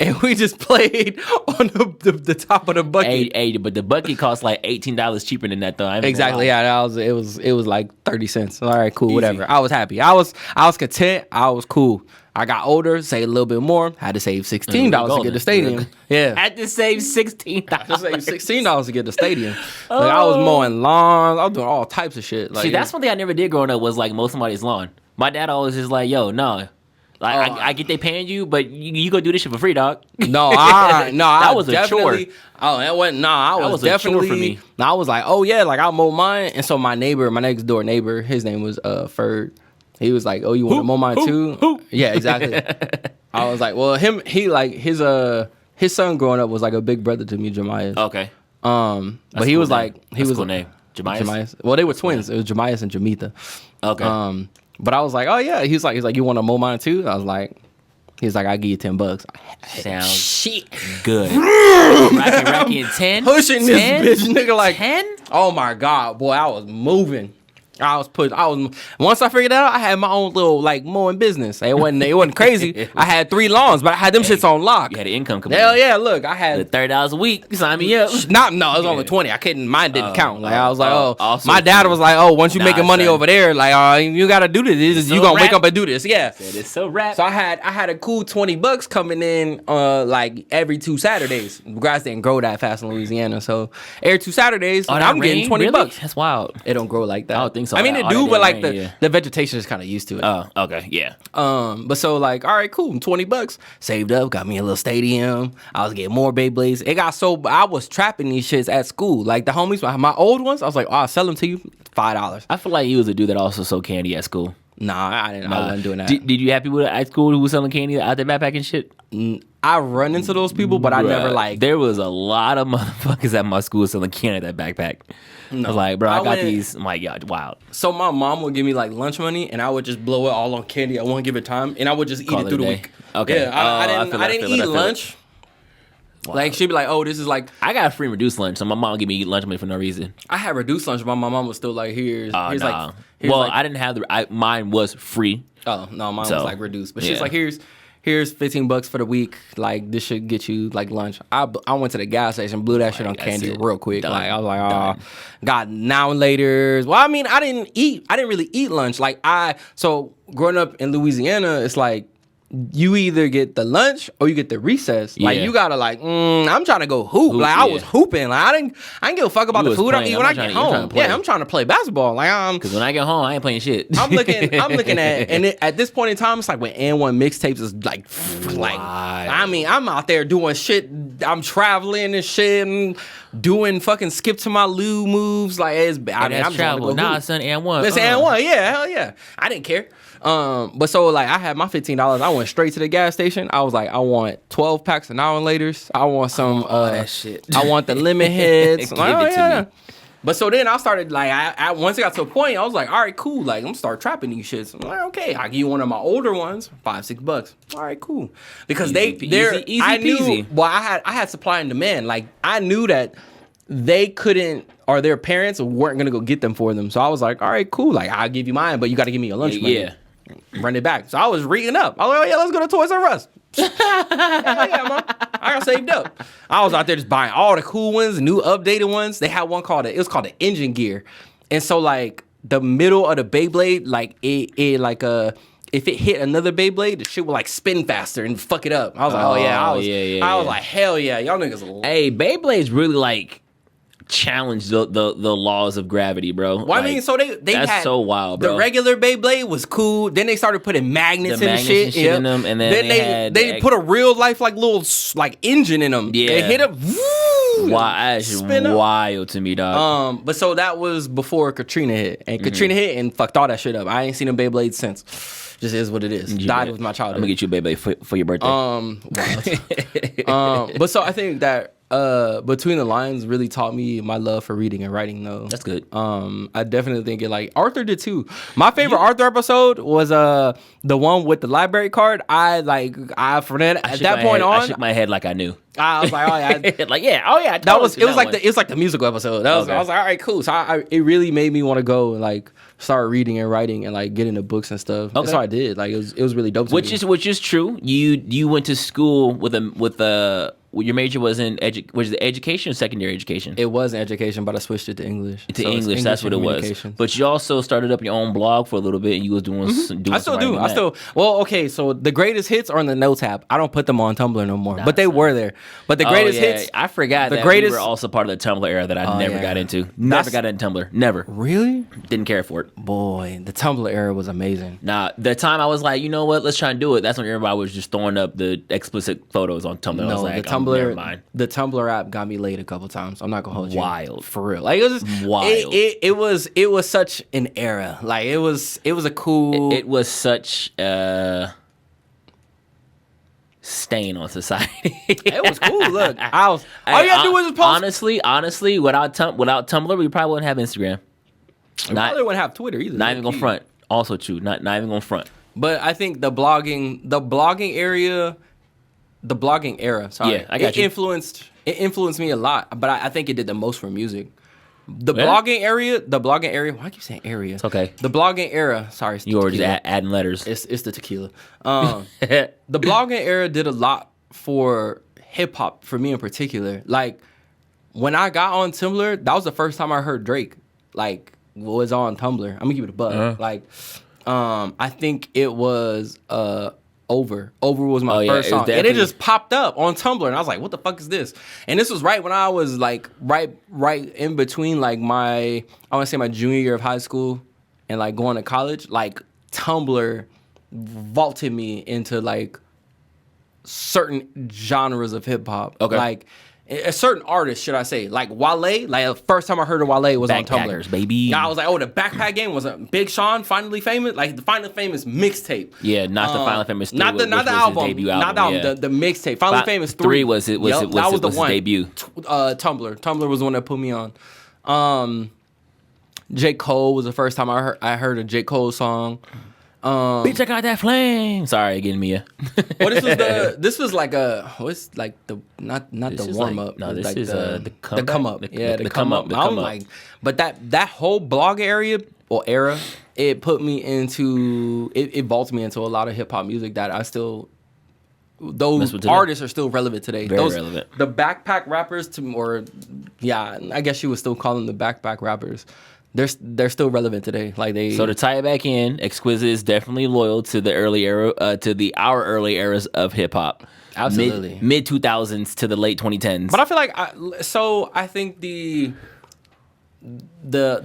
and we just played on the top of the bucket. Hey, but the bucket cost like $18 cheaper than that, though. Exactly, yeah. It was like 30 cents. All right, cool, whatever. I was happy. I was content. I was cool. I got older, saved a little bit more. Had to save $16 to get the stadium. Yeah. Had to save $16. To save $16 to get the stadium. Like, I was mowing lawns. I was doing all types of shit. Like, see, that's one thing I never did growing up was like mow somebody's lawn. My dad always is like, yo, no. Like, I get they paying you, but you go do this shit for free, dog. No, that was a chore. Oh, that wasn't. Nah, I was definitely. A chore for me. I was like, oh yeah, like I'll mow mine. And so my next door neighbor, his name was Ferd. He was like, oh, you want to mow mine too? Yeah, exactly. I was like, well, his son growing up was like a big brother to me, Jemias. Okay. But he was name. like, he was cool name. Jemias. Well, they were twins. It was Jemias and Jamitha. Okay. But I was like, oh yeah. He's like, you want to mow mine too? I was like, he's like, I'll give you $10. Sounds shit good. Racky and 10. Pushing 10? This bitch nigga like 10. Oh my god, boy, I was moving. Once I figured out, I had my own little like mowing business. It wasn't crazy. I had 3 lawns, but I had them shits on lock. You had an income coming. Hell yeah! Look, I had $30 a week. Sign me up. It was only 20. I couldn't. Mine didn't count. Like I was like, also my dad was like, once you making money over there, like you gotta do this. You gonna wake up and do this. Yeah. It's so rap. So I had a cool $20 coming in like every 2 Saturdays. Grass didn't grow that fast in Louisiana, so every 2 Saturdays I'm getting $20. Really? That's wild. It don't grow like that. I don't think so. I mean, it do, but like the vegetation is kind of used to it. Oh, okay, yeah. But so like, all right, cool. $20 saved up, got me a little stadium. I was getting more Beyblades. It got so I was trapping these shits at school. Like the homies, my old ones, I was like, oh, I'll sell them to you $5. I feel like you was a dude that also sold candy at school. Nah, I didn't. I wasn't doing that. Did you have people at school who was selling candy out their backpack and shit? I run into those people, but I never like. There was a lot of motherfuckers at my school selling candy at that backpack. No. I was like, bro, I got these. I'm like, yeah, wild. So my mom would give me like lunch money, and I would just blow it all on candy. I won't give it time, and I would just eat it through the week. Okay. Yeah, I didn't eat lunch. Wow. Like she'd be like, "Oh, this is like." I got a free reduced lunch, so my mom would give me lunch money for no reason. I had reduced lunch, but my mom was still like, "Here's like." Well, I didn't have mine was free. Oh no, mine was like reduced, but she's like, "Here's $15 for the week. Like this should get you like lunch." I went to the gas station, blew that shit on candy real quick. Done. Like I was like, "Oh, got now and later." Well, I mean, I didn't really eat lunch. Like so growing up in Louisiana, it's like. You either get the lunch or you get the recess. Like you gotta like, I'm trying to go hoop. Like I was hooping. Like I didn't give a fuck about the food I eat when I get home. Yeah, I'm trying to play basketball. Like because when I get home, I ain't playing shit. I'm looking at and at this point in time, it's like when N1 mixtapes is like I mean, I'm out there doing shit I'm traveling and shit and doing fucking skip to my Lou moves. Like, I'm that's travel. Nah, son, and one. Listen, and one. Yeah, hell yeah. I didn't care. But so like I had my $15. I went straight to the gas station. I was like, I want 12 packs of Now and Laters. I want some that shit. I want the lemon heads. Give it to me. But so then I started like once it got to a point, I was like, all right, cool. Like I'm gonna start trapping these shits. I'm like, okay, I'll give you one of my older ones, $5-6. All right, cool. Because they're easy I knew peasy. well I had supply and demand. Like I knew that they couldn't or their parents weren't gonna go get them for them. So I was like, all right, cool. Like I'll give you mine, but you gotta give me your lunch money. Yeah. Run it back. So I was reading up. I was like, oh yeah, let's go to Toys R Us. Hell yeah, man. I got saved up. I was out there just buying all the cool ones, new updated ones. They had one called it was called the Engine Gear. And so like the middle of the Beyblade, like it like if it hit another Beyblade, the shit would like spin faster and fuck it up. I was like, oh yeah. I was like, hell yeah, y'all niggas. Hey, Beyblade's really like challenge the laws of gravity, bro. Well, I mean, so they that's had so wild, bro. The regular Beyblade was cool. Then they started putting magnets The and magnets shit, and shit in them, and then they put a real life like little like engine in them. Yeah. They hit up. Wow, that's wild to me, dog. But so that was before Katrina hit, and Katrina hit and fucked all that shit up. I ain't seen them Beyblades since. Just is what it is. Died with my childhood. I'm gonna get you a Beyblade for your birthday. But so I think that Between the Lines really taught me my love for reading and writing though. That's good. I definitely think it like Arthur did too. My favorite Arthur episode was the one with the library card. At that point I shook my head like I knew. I was like, oh yeah, like yeah, oh yeah. it was like the musical episode. I was like, all right, cool. So it really made me want to go and like start reading and writing and like get into books and stuff. Okay. That's what I did. Like it was really dope. Which is true. You went to school with your major was in was it education or secondary education? It was in education, but I switched it to English. English, that's what it was. But you also started up your own blog for a little bit, and you was doing. I still do. Well, okay. So the greatest hits are in the notes app. I don't put them on Tumblr no more, but they were there. But the greatest hits, I forgot that we were also part of the Tumblr era that I never got into. Never got into Tumblr. Never. Really? Didn't care for it. Boy, the Tumblr era was amazing. Nah, the time I was like, you know what? Let's try and do it. That's when everybody was just throwing up the explicit photos on Tumblr. I was like, the Tumblr, never mind. The Tumblr app got me laid a couple times. I'm not gonna hold you. Wild. For real. Like it was just wild. It was such an era. Like it was a cool. It was such stain on society. It was cool. Look, all you gotta do was just post. Honestly, without Tumblr, we probably wouldn't have Instagram. We probably wouldn't have Twitter either. Not even gonna front. Also true. Not even gonna front. But I think the blogging era. Sorry, yeah, I got you. It influenced me a lot. But I think it did the most for music. The blogging area. Why do you keep saying area? It's okay. The blogging era. Sorry, you were just adding letters. It's the tequila. The blogging era did a lot for hip hop for me in particular. Like when I got on Tumblr, that was the first time I heard Drake. Like was on Tumblr. I'm gonna give it a buck. Like, I think it was Over was my first song, and it just popped up on Tumblr, and I was like, "What the fuck is this?" And this was right when I was like, right in between, like I want to say my junior year of high school, and like going to college. Like Tumblr vaulted me into like certain genres of hip hop. Okay, like a certain artist, should I say, like Wale. Like the first time I heard of Wale was on Tumblr, baby. I was like, oh, the Backpack Game was a Big Sean Finally Famous, like the Finally Famous mixtape. Yeah, not the Finally Famous 3, not the album, debut not the album, yeah. the mixtape. Finally Famous 3 was the one. Debut. Tumblr was the one that put me on. J. Cole was the first time I heard a J. Cole song. Bitch, I got that flame. Sorry, again, Mia. Well, this was like the warm up. No, this like is the come up. The come up. I'm like, but that whole blog area or era, it put me into it vaulted me into a lot of hip hop music that I still. Those artists are still relevant today. Very relevant. The backpack rappers I guess you would still call them the backpack rappers. They're still relevant today. So to tie it back in, Xquisite is definitely loyal to the early era, our early eras of hip hop. Absolutely, mid 2000s to the late 2010s. But I feel like I think the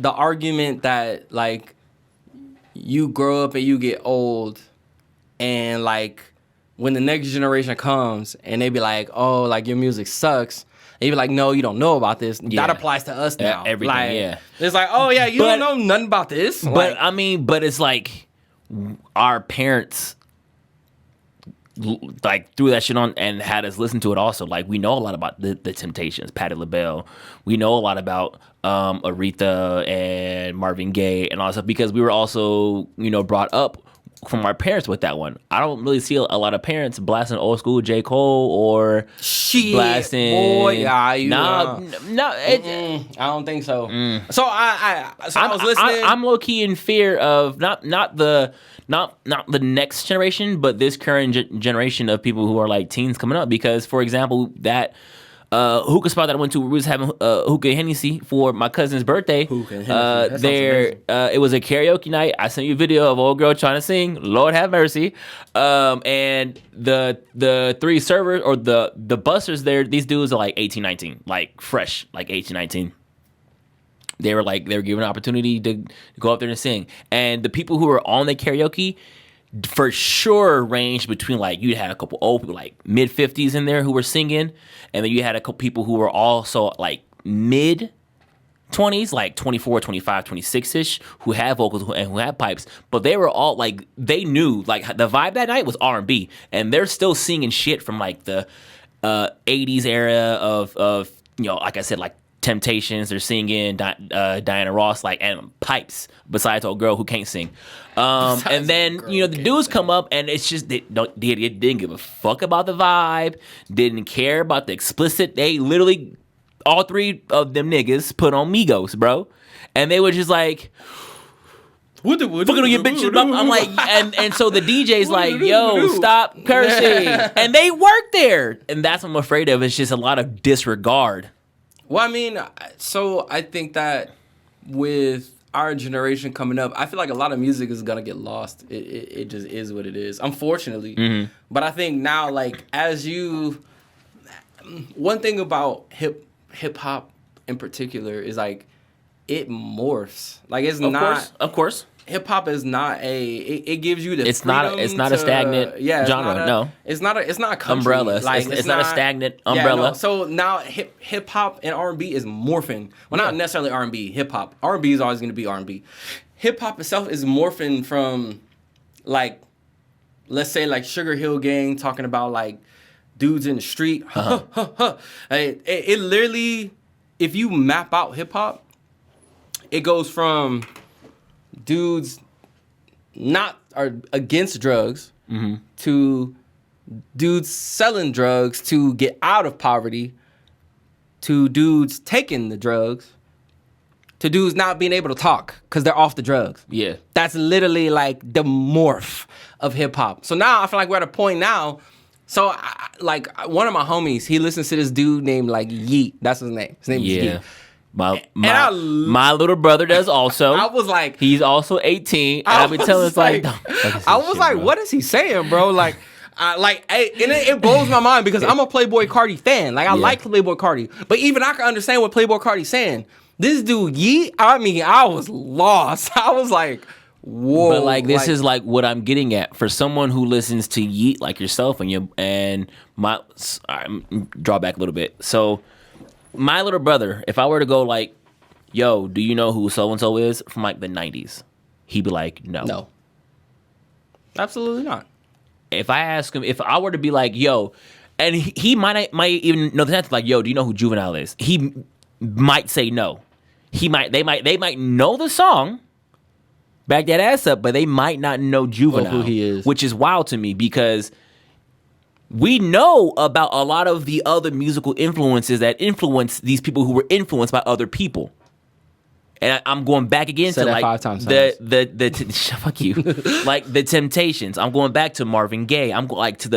argument that like you grow up and you get old, and like when the next generation comes and they be like, oh, like your music sucks. And you be like, no, you don't know about this. Yeah. That applies to us now. Everything, like, yeah. It's like, oh yeah, you don't know nothing about this. But Like, but it's like our parents like threw that shit on and had us listen to it also. Like we know a lot about the Temptations, Patti LaBelle. We know a lot about Aretha and Marvin Gaye and all that stuff because we were also, brought up from our parents with that one. I don't really see a lot of parents blasting old school J. Cole or blasting. Boy, yeah, I don't think so. So I was listening. I'm low key in fear of not the next generation, but this current generation of people who are like teens coming up. Because, for example, that hookah spot that I went to, we was having hookah Hennessy for my cousin's birthday. It was a karaoke night. I sent you a video of old girl trying to sing. Lord have mercy. And the three servers or the bussers there, these dudes are like 18, 19, like fresh, like 18, 19. They were given an opportunity to go up there and sing. And the people who were on the karaoke for sure ranged between you had a couple old people like mid 50s in there who were singing, and then you had a couple people who were also like mid 20s, like 24, 25, 26-ish, who had vocals and who had pipes, but they were all like, they knew like the vibe that night was R&B, and they're still singing shit from like the 80s era of like I said, like Temptations. They're singing Diana Ross, and pipes, besides old girl who can't sing. And then the dudes come up, and it's just they didn't give a fuck about the vibe, didn't care about the explicit. They literally, all three of them niggas put on Migos, bro, and they were just like, fucking on your bitches. I'm like, and so the DJ's like, yo, stop cursing, and they work there, and that's what I'm afraid of. It's just a lot of disregard. Well, I mean, so I think that with our generation coming up, I feel like a lot of music is gonna get lost. It just is what it is, unfortunately. Mm-hmm. But I think now, one thing about hip hop in particular is it morphs. Of course. Hip hop is not it gives you the it's not a stagnant genre. It's not a country. Umbrella. It's not a stagnant umbrella. Yeah, no. So now hip hop and R&B is morphing. Well, not necessarily R&B, hip hop. R&B is always going to be R&B. Hip hop itself is morphing from let's say Sugar Hill Gang talking about dudes in the street. It literally, if you map out hip hop, it goes from dudes are against drugs to dudes selling drugs to get out of poverty to dudes taking the drugs to dudes not being able to talk because they're off the drugs. Yeah. That's literally the morph of hip hop. So now I feel like we're at a point now. So one of my homies, he listens to this dude named Yeet. That's his name. His name is Yeet. My little brother does also. I was like, he's also 18, and I've been telling him I was like, what is he saying, bro? And it blows my mind because I'm a Playboi Carti fan. I like Playboi Carti, but even I can understand what Playboi Carti's saying. This dude Yeet, I mean, I was lost. I was like, whoa. But this is what I'm getting at for someone who listens to Yeet like yourself draw back a little bit. So. My little brother, if I were to go yo, do you know who so-and-so is from the 90s? He'd be like, no. No. Absolutely not. If I ask him, if I were to be like, yo, and he might even know the answer, yo, do you know who Juvenile is? He might say no. They might know the song, back that ass up, but they might not know Juvenile. Who he is. Which is wild to me because we know about a lot of the other musical influences that influence these people who were influenced by other people. And I'm going back again to 5 times. Fuck you. The Temptations. I'm going back to Marvin Gaye. I'm going to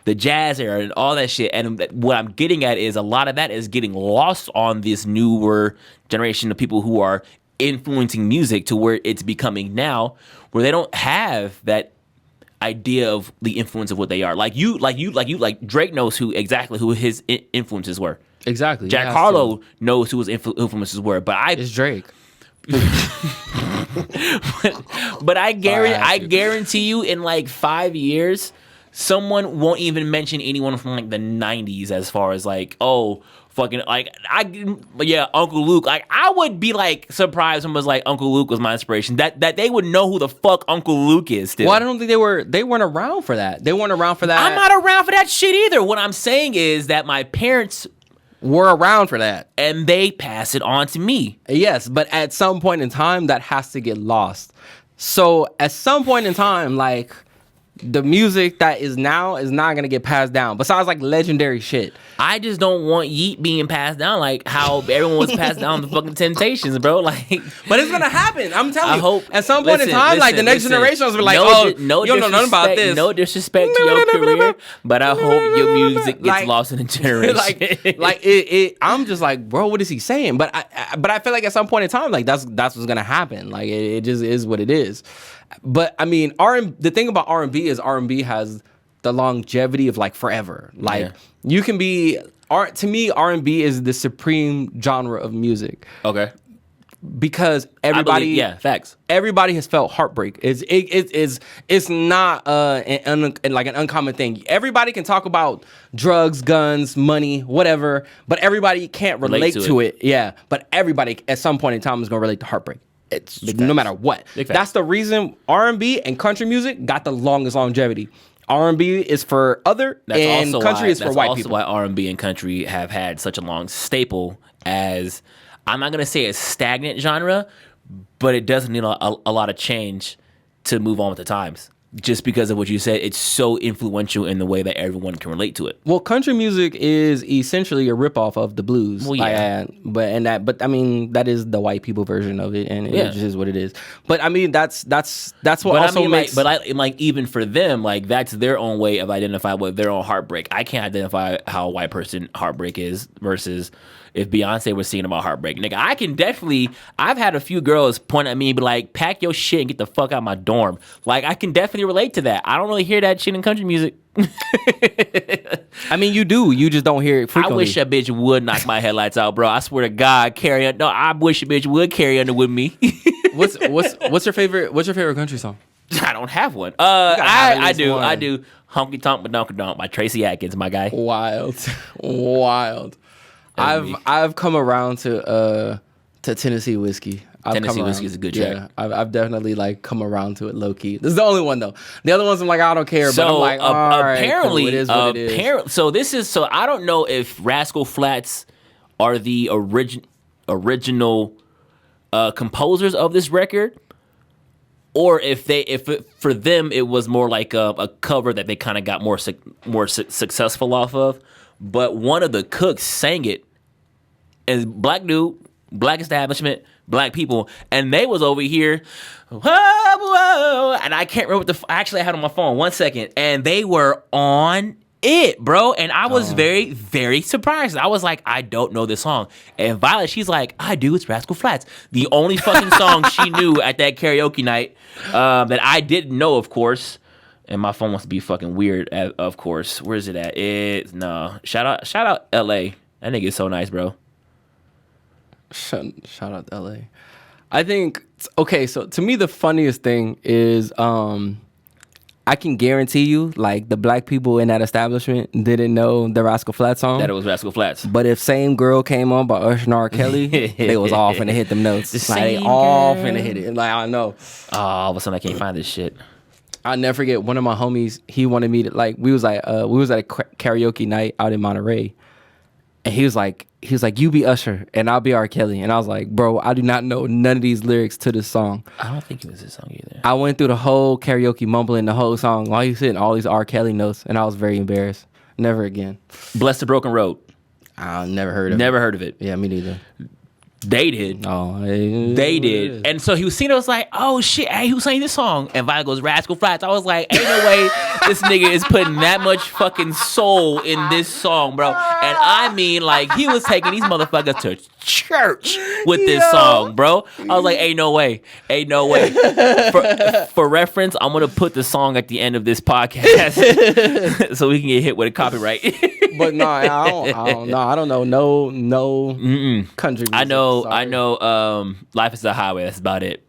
the jazz era and all that shit. And what I'm getting at is a lot of that is getting lost on this newer generation of people who are influencing music to where it's becoming now, where they don't have that idea of the influence of what they are. Drake knows exactly who his influences were. Exactly. Jack Harlow knows who his influences were, but it's Drake. but I guarantee you in 5 years someone won't even mention anyone from like the 90s as far as like, oh, fucking like Uncle Luke. Like I would be like surprised when it was like Uncle Luke was my inspiration. That they would know who the fuck Uncle Luke is still. Well, I don't think they weren't around for that. They weren't around for that. I'm not around for that shit either. What I'm saying is that my parents were around for that. And they pass it on to me. Yes, but at some point in time, that has to get lost. So at some point in time, like, the music that is now is not going to get passed down. Besides, like, legendary shit. I just don't want Yeet being passed down like how everyone was passed down the fucking Temptations, bro. Like, but it's going to happen. I'm telling you. I hope. At some point in time, like, the next generations will be like, you don't know nothing about this. No disrespect to your career, but I hope your music gets lost in the generation. I'm just like, bro, what is he saying? But I feel like at some point in time, like, that's what's going to happen. Like, it just is what it is. But I mean, the thing about R&B is R&B has the longevity of like forever. Like you can be to me, R&B is the supreme genre of music. Okay. Because everybody, facts. Everybody has felt heartbreak. It's not like an uncommon thing. Everybody can talk about drugs, guns, money, whatever, but everybody can't relate to it. Yeah, but everybody at some point in time is gonna relate to heartbreak. It's no matter what. That's the reason R&B and country music got the longest longevity. R&B is for country is for white people. That's also why R&B and country have had such a long staple as, I'm not going to say a stagnant genre, but it doesn't need a lot of change to move on with the times. Just because of what you said, it's so influential in the way that everyone can relate to it. Well, country music is essentially a ripoff of the blues. Well, yeah. But I mean, that is the white people version of it, and it just is what it is. But I mean, that's what also makes. Like even for them, like that's their own way of identifying what their own heartbreak. I can't identify how a white person heartbreak is versus if Beyonce was singing about heartbreak. Nigga, I can definitely, I've had a few girls point at me and be like, pack your shit and get the fuck out of my dorm. Like, I can definitely relate to that. I don't really hear that shit in country music. I mean, you do. You just don't hear it frequently. I wish a bitch would knock my headlights out, bro. I swear to God, carry on. No, I wish a bitch would carry under with me. What's your favorite country song? I don't have one. I do. Honky Tonk Badonka Donk by Tracy Atkins, my guy. Wild. I've come around to Tennessee Whiskey. Tennessee Whiskey is a good track. Yeah, I've definitely like come around to it low key. This is the only one though. The other ones I'm like, I don't care. So, but I'm like, apparently, cool. It is what it is. So I don't know if Rascal Flatts are the original composers of this record, or if for them it was more like a cover that they kind of got more successful off of. But one of the cooks sang it, and black dude, black establishment, black people, and they was over here, whoa, and I can't remember I actually had it on my phone. 1 second, and they were on it, bro, and I was very, very surprised. I was like, I don't know this song, and Violet, she's like, I do. It's Rascal Flatts, the only fucking song she knew at that karaoke night that I didn't know, of course. And my phone wants to be fucking weird, of course. Where is it at? Shout out L.A. That nigga is so nice, bro. Shout out L.A. I think, okay, so to me the funniest thing is I can guarantee you, like, the black people in that establishment didn't know the Rascal Flatts song. That it was Rascal Flatts. But if Same Girl came on by Usher and R. Kelly, they was all finna hit them notes. They all finna hit it. Like, I know. Oh, all of a sudden I can't find this shit. I'll never forget, one of my homies, he wanted me to, like, we was at a karaoke night out in Monterey, and he was like, you be Usher and I'll be R. Kelly. And I was like, bro, I do not know none of these lyrics to this song. I don't think it was this song either. I went through the whole karaoke mumbling the whole song while he was hitting all these R. Kelly notes, and I was very embarrassed. Never again. Bless the Broken Road. I never heard of it. Never heard of it. Yeah, me neither. They did. They did. And so he was singing, I was like, oh shit, hey, who sang this song? And Violet goes, Rascal Flatts. I was like, ain't no way this nigga is putting that much fucking soul in this song, bro. And I mean, like, he was taking these motherfuckers to church with this song, bro. I was like, ain't no way. For reference, I'm gonna put the song at the end of this podcast so we can get hit with a copyright. But no, I don't know. No country music. I know. Life is a Highway. That's about it.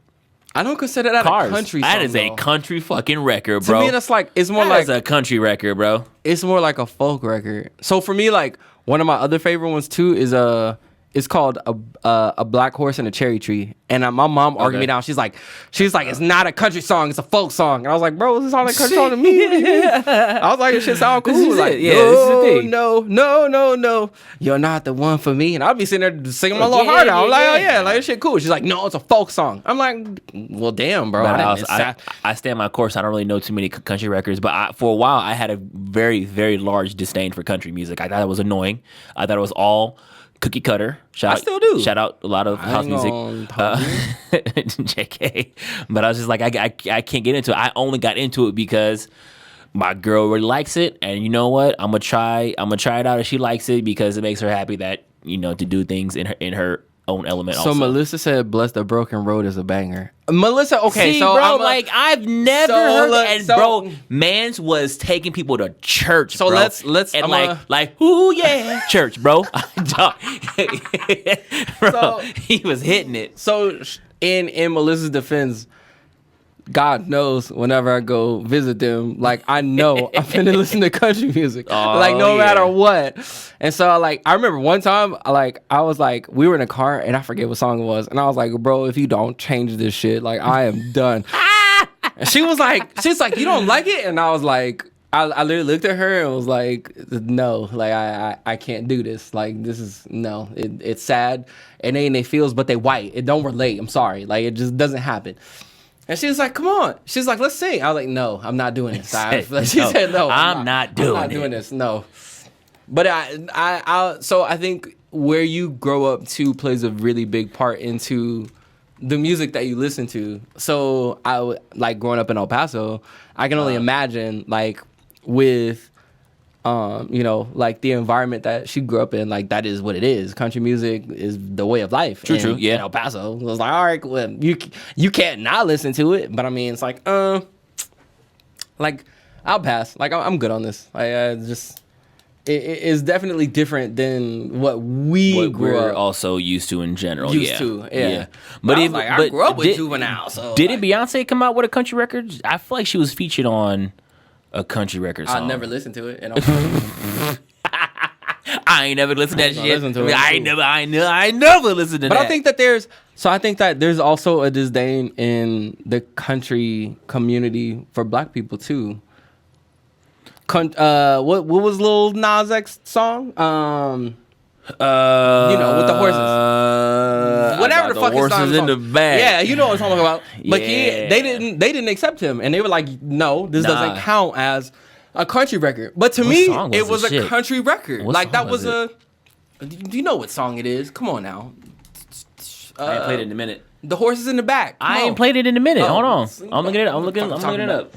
I don't consider that Cars. a country song. That is a though. country fucking record, bro. To me, that's like it's more That like is a country record, bro. it's more like a folk record. So for me, like one of my other favorite ones too is it's called a Black Horse and a Cherry Tree. And my mom argued me down. She's like, it's not a country song. It's a folk song. And I was like, bro, this sounds like a country song to me. I was like, this shit sound cool. This is like, it. Yeah, this is the thing. No, you're not the one for me. And I'll be sitting there singing my little heart out. I'm like, oh yeah, like this shit cool. She's like, no, it's a folk song. I'm like, well, damn, bro. I stand my course. I don't really know too many country records, but for a while I had a very, very large disdain for country music. I thought it was annoying. I thought it was all cookie cutter. I still do. Shout out a lot of house music. JK. But I was just like, I can't get into it. I only got into it because my girl really likes it, and you know what? I'm gonna try it out if she likes it because it makes her happy that to do things in her own element. So also. Melissa said, "Bless the Broken Road" is a banger. Melissa, okay, see, so bro, I've never heard that. And bro, Mans was taking people to church. So bro. let's and ooh yeah, church, bro. Bro, he was hitting it. So in Melissa's defense, God knows whenever I go visit them, like I know I'm finna listen to country music, no matter what. And so I remember one time, I was like, we were in a car and I forget what song it was, and I was like, bro, if you don't change this shit, like I am done. And she's like, you don't like it? And I was like, I literally looked at her and was like, no, like I can't do this. Like this is no, it's sad. It ain't they feels, but they white. It don't relate. I'm sorry, like it just doesn't happen. And she was like, come on. She's like, let's sing. I was like, no, I'm not doing this. She said, no, I'm not doing this. No. But so I think where you grow up too plays a really big part into the music that you listen to. So like growing up in El Paso, I can only imagine like with, like the environment that she grew up in, like that is what it is. Country music is the way of life. True. Yeah. In El Paso, it was like, all right, well, you can't not listen to it, but I mean, it's like, like I'll pass. Like I'm good on this. It is definitely different than what grew we're up also used to in general. Yeah. But I grew up with Juvenile. So didn't Beyonce come out with a country record? I feel like she was featured on a country record song. I never listened to it. And I ain't never listened to that shit. I ain't never listened to that. But I think that there's also a disdain in the country community for black people too. What was Lil Nas X song? With the horses. Whatever the fuck his horses in the back. Yeah, you know what I'm talking about. But Yeah. they didn't accept him, and they were like, no, this doesn't count as a country record. But to me, it was a country record. What that song was was do you know what song it is? Come on now. I ain't played it in a minute. The horses in the back. I ain't played it in a minute. Hold on. I'm looking it up.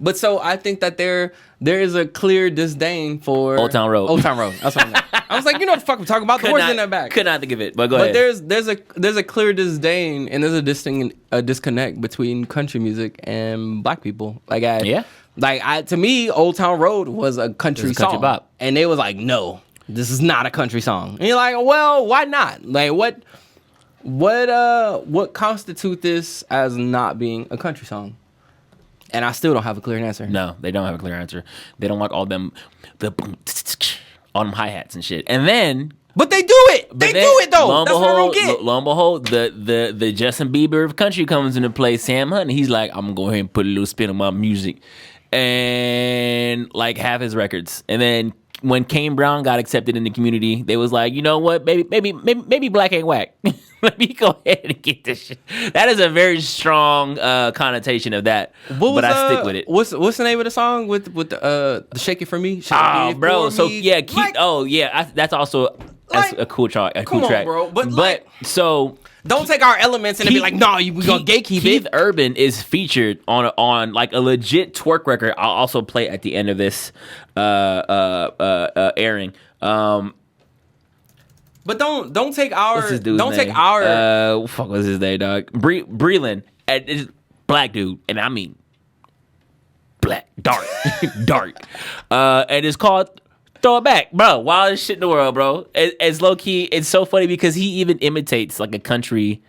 But so I think that there is a clear disdain for Old Town Road. That's what I meant. I was like, you know what the fuck I'm talking about? The horses in that back. Could not think of it, but go ahead. But there's a clear disdain and there's a disconnect between country music and black people. To me, Old Town Road was a country song. Bop. And they was like, no, this is not a country song. And you're like, well, why not? Like what constitutes this as not being a country song? And I still don't have a clear answer. No, they don't have a clear answer. They don't like all them hi-hats and shit. And then, but they do it. They do it though. That's what I don't get. Lo and behold, the Justin Bieber of country comes into play. Sam Hunt, he's like, I'm gonna go ahead and put a little spin on my music, and like half his records. And then when Kane Brown got accepted in the community, they was like, you know what, maybe black ain't whack. Let me go ahead and get this shit. That is a very strong connotation of that. But I stick with it. What's the name of the song with the Shake It For Me? Bro. So yeah, that's also a cool track. Come on, bro. But so don't take our elements and be like, no, we gonna gatekeep Keith it. Urban is featured on like a legit twerk record. I'll also play at the end of this airing. But don't take our fuck what's his name, dog? Breland, black dude, and I mean black, dark. And it's called Throw It Back, bro. Wildest shit in the world, bro. It's low key. It's so funny because he even imitates like a country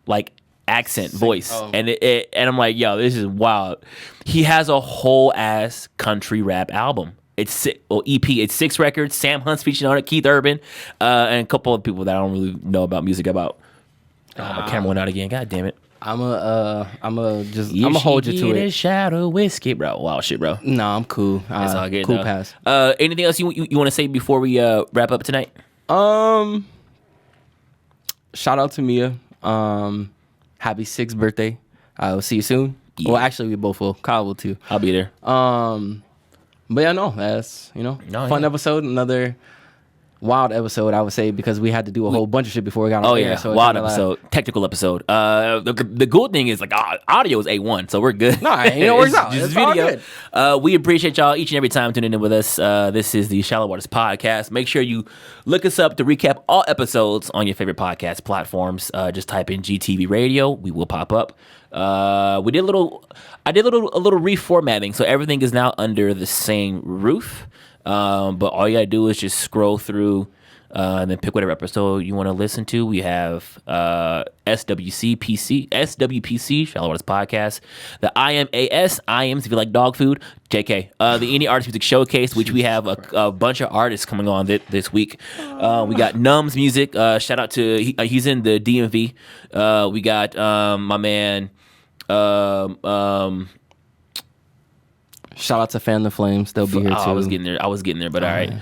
like accent voice, and and I'm like, yo, this is wild. He has a whole ass country rap album. It's EP. It's 6 records. Sam Hunt's featuring on it. Keith Urban, and a couple of people that I don't really know about music about. My camera went out again. God damn it. I'm a hold you to it. A shot of whiskey, bro. Wow, shit, bro. No, I'm cool. It's all good. Cool though. pass. Anything else you want to say before we wrap up tonight? Shout out to Mia. Happy 6th birthday. I will see you soon. Yeah. Well, actually, we both will. Kyle will too. I'll be there. But yeah, no, that's fun episode. Another wild episode, I would say, because we had to do a whole bunch of shit before we got on air. So wild episode, technical episode. The good thing is like audio is A1, so we're good. No, it works out. Just it's video. All good. We appreciate y'all each and every time tuning in with us. This is the Shallow Waters podcast. Make sure you look us up to recap all episodes on your favorite podcast platforms. Just type in GTV Radio, we will pop up. I did a little reformatting, so everything is now under the same roof. But all you gotta do is just scroll through and then pick whatever episode you want to listen to. We have SWPC, Shallow Waters Podcast, the IMs if you like dog food, JK, the Indie Artist Music Showcase, which we have a bunch of artists coming on this week. We got Numbs Music, shout out to, he's in the DMV. We got my man, shout out to Fan the Flames. They'll be here too. I was getting there, but all right.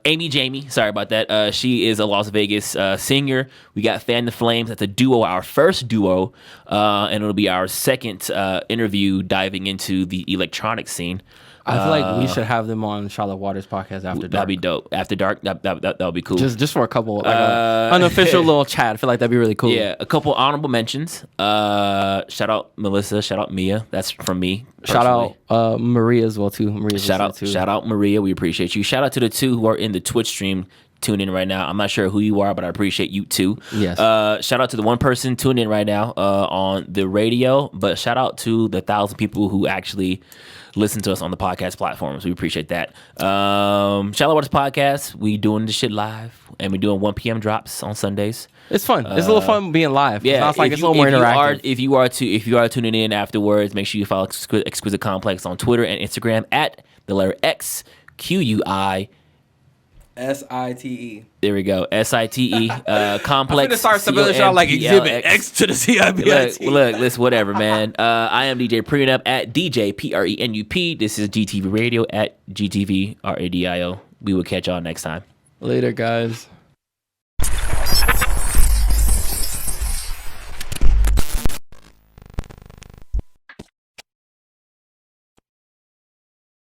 Amy Jamie, sorry about that. She is a Las Vegas singer. We got Fan the Flames. That's a duo, our first duo, and it'll be our second interview diving into the electronic scene. I feel like we should have them on Shallow Waters podcast after dark. That'd be dope. After dark, that would be cool. Just for a couple, like unofficial little chat. I feel like that'd be really cool. Yeah, a couple honorable mentions. Shout out Melissa. Shout out Mia. That's from me. Shout out Maria as well too. Shout out Maria. We appreciate you. Shout out to the 2 who are in the Twitch stream. Tune in right now. I'm not sure who you are, but I appreciate you too. Yes. Shout out to the 1 person tuning in right now on the radio, but shout out to the 1,000 people who actually listen to us on the podcast platforms. We appreciate that. Shallow Waters Podcast. We doing this shit live, and we doing 1 p.m. drops on Sundays. It's fun. It's a little fun being live. Yeah, it's a little more interactive. If you are tuning in afterwards, make sure you follow Exquisite Complex on Twitter and Instagram at the letter XQUI. SITE. There we go. SITE. Complex. I'm gonna start spelling y'all like Exhibit X to the CIBIT. Look, listen, whatever, man. I am DJ Prenup at DJ PRENUP. This is GTV Radio at GTVRadio. We will catch y'all next time. Later, guys.